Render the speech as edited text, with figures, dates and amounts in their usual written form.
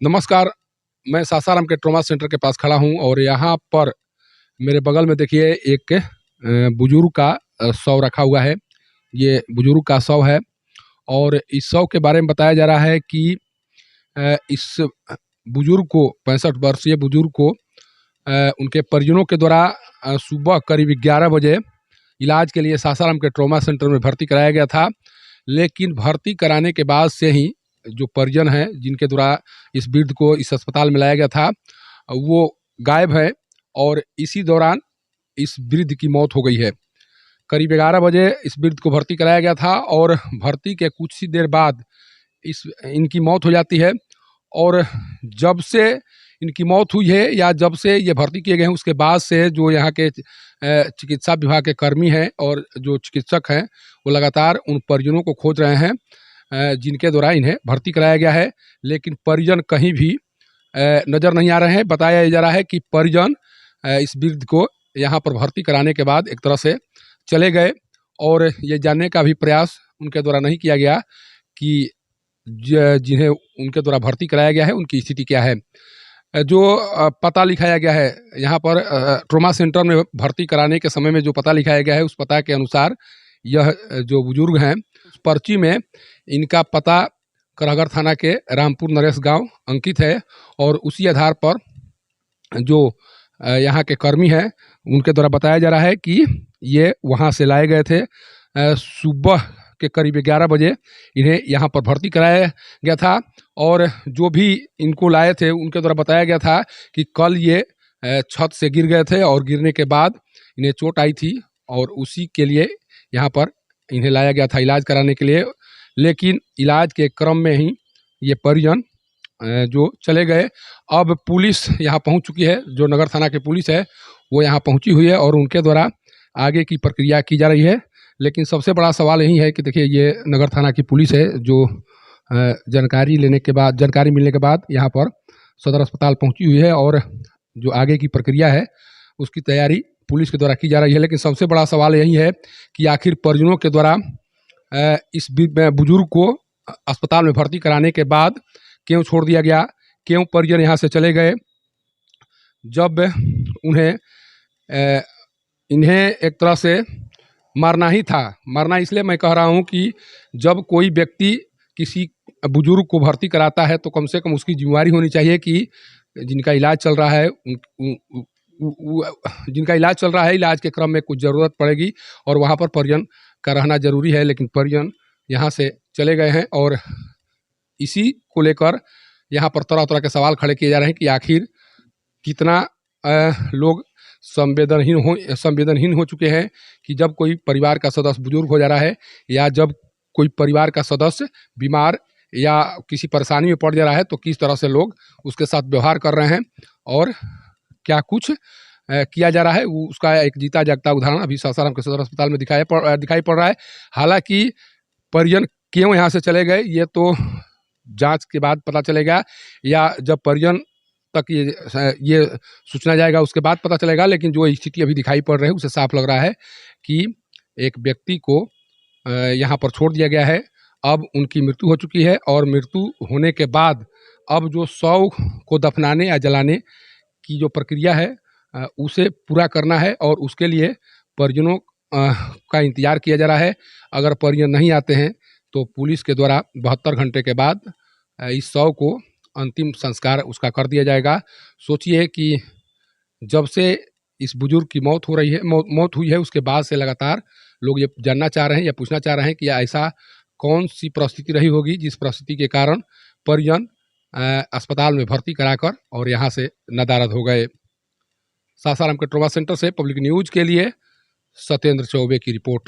नमस्कार, मैं सासाराम के ट्रॉमा सेंटर के पास खड़ा हूँ और यहाँ पर मेरे बगल में देखिए एक बुजुर्ग का शव रखा हुआ है। ये बुजुर्ग का शव है और इस शव के बारे में बताया जा रहा है कि इस बुजुर्ग को 65 वर्षीय बुजुर्ग को उनके परिजनों के द्वारा सुबह करीब 11 बजे इलाज के लिए सासाराम के ट्रॉमा सेंटर में भर्ती कराया गया था। लेकिन भर्ती कराने के बाद से ही जो परिजन हैं जिनके द्वारा इस वृद्ध को इस अस्पताल में लाया गया था वो गायब है और इसी दौरान इस वृद्ध की मौत हो गई है। करीब 11 बजे इस वृद्ध को भर्ती कराया गया था और भर्ती के कुछ ही देर बाद इनकी मौत हो जाती है। और जब से इनकी मौत हुई है या जब से ये भर्ती किए गए हैं उसके बाद से जो यहाँ के चिकित्सा विभाग के कर्मी हैं और जो चिकित्सक हैं वो लगातार उन परिजनों को खोज रहे हैं जिनके द्वारा इन्हें भर्ती कराया गया है। लेकिन परिजन कहीं भी नज़र नहीं आ रहे हैं। बताया जा रहा है कि परिजन इस वृद्ध को यहाँ पर भर्ती कराने के बाद एक तरह से चले गए और ये जानने का भी प्रयास उनके द्वारा नहीं किया गया कि जिन्हें उनके द्वारा भर्ती कराया गया है उनकी स्थिति क्या है। जो पता लिखाया गया है यहाँ पर ट्रॉमा सेंटर में भर्ती कराने के समय में जो पता लिखाया गया है उस पता के अनुसार यह जो बुजुर्ग हैं उस पर्ची में इनका पता करहगर थाना के रामपुर नरेश गांव अंकित है। और उसी आधार पर जो यहाँ के कर्मी हैं उनके द्वारा बताया जा रहा है कि ये वहाँ से लाए गए थे। सुबह के करीब 11 बजे इन्हें यहाँ पर भर्ती कराया गया था और जो भी इनको लाए थे उनके द्वारा बताया गया था कि कल ये छत से गिर गए थे और गिरने के बाद इन्हें चोट आई थी और उसी के लिए यहाँ पर इन्हें लाया गया था इलाज कराने के लिए। लेकिन इलाज के क्रम में ही ये परिजन जो चले गए। अब पुलिस यहाँ पहुँच चुकी है, जो नगर थाना की पुलिस है वो यहाँ पहुँची हुई है और उनके द्वारा आगे की प्रक्रिया की जा रही है। लेकिन सबसे बड़ा सवाल यही है कि देखिए ये नगर थाना की पुलिस है जो जानकारी मिलने के बाद यहाँ पर सदर अस्पताल पहुँची हुई है और जो आगे की प्रक्रिया है उसकी तैयारी पुलिस के द्वारा की जा रही है। लेकिन सबसे बड़ा सवाल यही है कि आखिर परिजनों के द्वारा इस बुजुर्ग को अस्पताल में भर्ती कराने के बाद क्यों छोड़ दिया गया, क्यों परिजन यहाँ से चले गए जब इन्हें एक तरह से मरना ही था। मरना इसलिए मैं कह रहा हूँ कि जब कोई व्यक्ति किसी बुजुर्ग को भर्ती कराता है तो कम से कम उसकी जिम्मेदारी होनी चाहिए कि जिनका इलाज चल रहा है इलाज के क्रम में कुछ ज़रूरत पड़ेगी और वहाँ पर परिजन का रहना जरूरी है। लेकिन परिजन यहाँ से चले गए हैं और इसी को लेकर यहाँ पर तरह तरह के सवाल खड़े किए जा रहे हैं कि आखिर कितना लोग संवेदनहीन हो चुके हैं कि जब कोई परिवार का सदस्य बुजुर्ग हो जा रहा है या जब कोई परिवार का सदस्य बीमार या किसी परेशानी में पड़ जा रहा है तो किस तरह से लोग उसके साथ व्यवहार कर रहे हैं और क्या कुछ किया जा रहा है। उसका एक जीता जागता उदाहरण अभी सासाराम के सदर अस्पताल में दिखाई पड़ रहा है। हालांकि परिजन क्यों यहाँ से चले गए ये तो जांच के बाद पता चलेगा या जब परिजन तक ये सूचना जाएगा उसके बाद पता चलेगा। लेकिन जो स्थिति अभी दिखाई पड़ रही है उसे साफ लग रहा है कि एक व्यक्ति को यहाँ पर छोड़ दिया गया है। अब उनकी मृत्यु हो चुकी है और मृत्यु होने के बाद अब जो शव को दफनाने या जलाने की जो प्रक्रिया है उसे पूरा करना है और उसके लिए परिजनों का इंतज़ार किया जा रहा है। अगर परिजन नहीं आते हैं तो पुलिस के द्वारा 72 घंटे के बाद इस शव को अंतिम संस्कार उसका कर दिया जाएगा। सोचिए कि जब से इस बुजुर्ग की मौत हुई है उसके बाद से लगातार लोग ये जानना चाह रहे हैं या पूछना चाह रहे हैं कि ऐसा कौन सी परिस्थिति रही होगी जिस परिस्थिति के कारण परिजन अस्पताल में भर्ती कराकर और यहाँ से नदारद हो गए। सासाराम के ट्रॉमा सेंटर से पब्लिक न्यूज़ के लिए सत्येंद्र चौबे की रिपोर्ट।